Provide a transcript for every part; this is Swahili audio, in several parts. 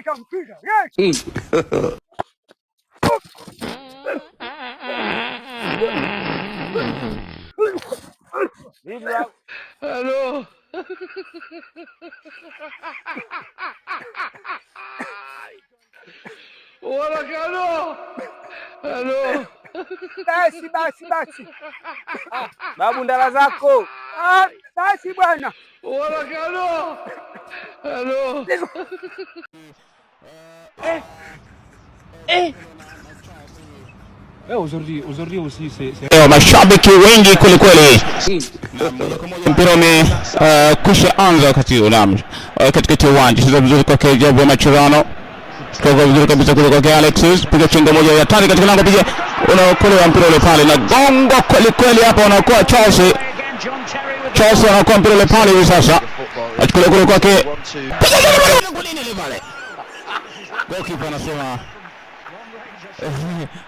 shika mpira. Yes. Hello. Warakano. Hello. Basi. Babu ndala zako. Basi bwana. Warakano. Hello. Aujourd'hui aussi c'est mashabiki wengi kwelikweli. Mpira umekwisha anza wakati huu katikati ya uwanja. Sasa vizuri kwa Jabu Machirano. Kwa vizuri kabisa kwa Alexis. Piga chenga moja ya tani katika lango, piga unaokolewa mpira ule pale na gongo kweli hapa, unakuwa Chelsea anakuwa mpira ule pale hivi sasa. Achukua kule kwake. Golini ile pale. Goalkeeper anasema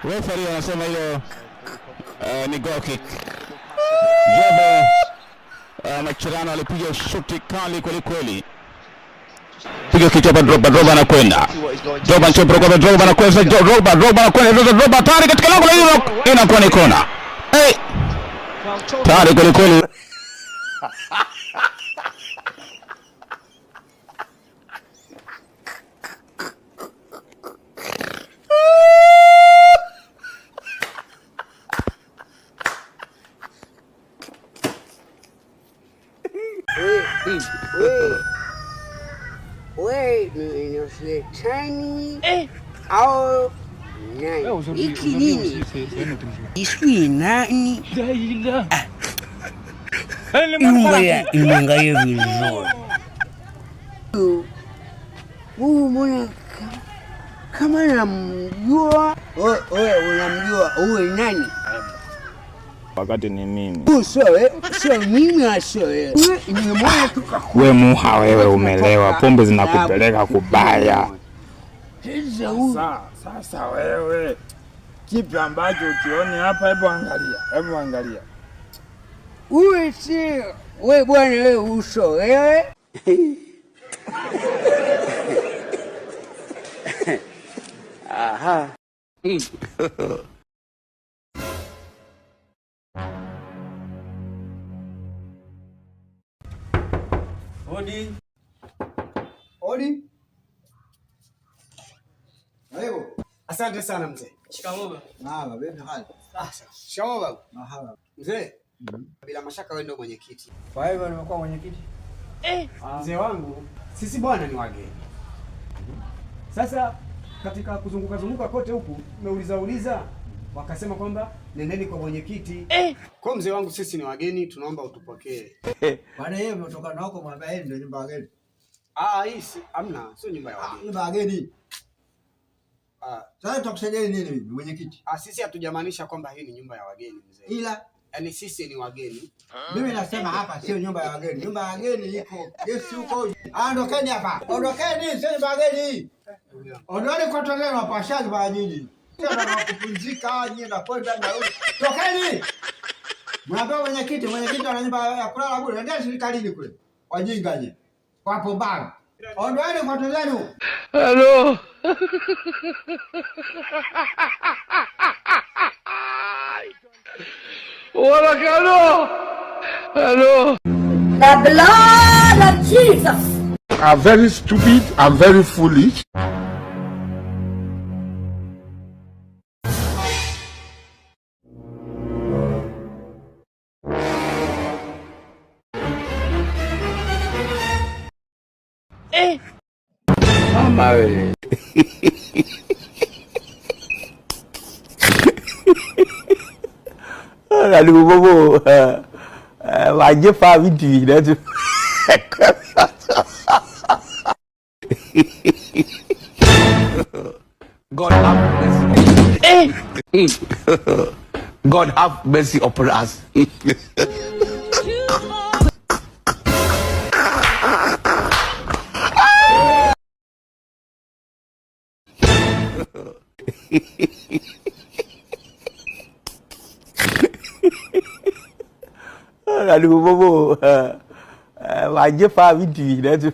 referee anasema hiyo ni goal kick. Jabu Machirano alipiga shuti kali kweli. Piga kichwa Drogba anakwenda. Drogba tayari katika lango la hilo, inakuwa ni kona. Tayari kweli. Wewe shetani au nani? Hiki nini? Iswi nani? Imangaye vizuri. Mbona kama namjua? Wewe unamjua uwe nani? Wakati ni mimi. Sio mimi asoe. Wewe muha wewe umelewa. Pombe zinakupeleka kubaya. Sasa wewe. Kipi ambacho ukioni hapa, hebu angalia. Uwe si wewe bwana, wewe uso wewe. Aha. Odi. Karibu. Asante sana mzee. Shikamoo baba. Marhaba, vipi hali? Shikamoo baba. Marhaba. Mzee. Bila mashaka wewe ndio mwenyekiti. Kwa hivyo nimekuwa mwenyekiti. Mzee wangu, sisi bwana ni wageni. Sasa katika kuzunguka kote huku, nimeuliza wakasema kwamba nendeni kwa mwenyekiti. Kwa mzee wangu, sisi ni wageni, tunaomba utupokee. Bwana yeye umetoka na huko, mwambie yeye ndio nyumba ya wageni. Hii amna, sio nyumba ya wageni. Nyumba ya wageni. Sasa tutakusaidia nini mimi mwenyekiti? Sisi hatujamaanisha kwamba hii ni nyumba ya wageni mzee. Ila yani sisi ni wageni. Mimi nasema hapa sio nyumba ya wageni. Nyumba ya wageni iko Yesu huko. Ondokeni hapa. Ondokeni, sio nyumba ya wageni. Ondokeni kwa toleo na pashaji kwa nyinyi. Sasa kupumzika nyinyi na kwenda na huko. Tokeni. Mwambie mwenyekiti ana nyumba ya kulala bure. Ndio serikalini kule. Wajinga nyinyi. Wapo bana. Ondokeni kwa toleo. Hello. Warakano. Hello. The blood of Jesus. I'm very stupid. I'm very foolish. Mama. Aduh bobo. Wajib video dah tu. God have mercy. God have mercy upon us. Aduh bobo. Wajib video dah tu.